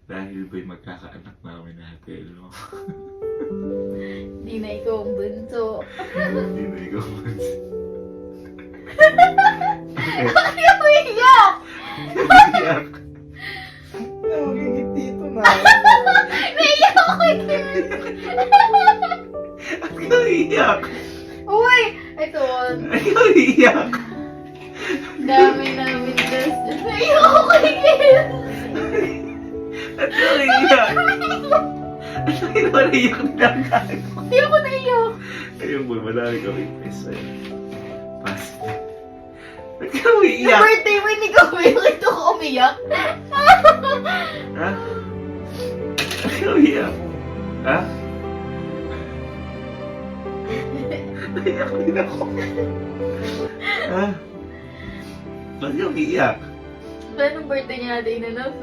Dahil ba'y magkakaanak namin natin, no? Di na ikaw ang bunso. Hindi na ikaw mansin. Ayaw mo iyak! Iyak. Nagigit dito na. Naiyak ako Ikaw iyak. Uy! Ito. Ikaw iyak. Dami namin das. Naiyak ako kikil. At ikaw iyak. At ikaw naiyak na lang. Ayoko naiyak. Ayun boy, madami kami pesa. Pas. At ikaw Sa iyak. birthday mo, hindi ko ito ko umiyak. Ha? At ikaw iyak. Ha? Naiyak din ako. Ha? Ba't ikaw iyak? Paano birthday niya natin inanap?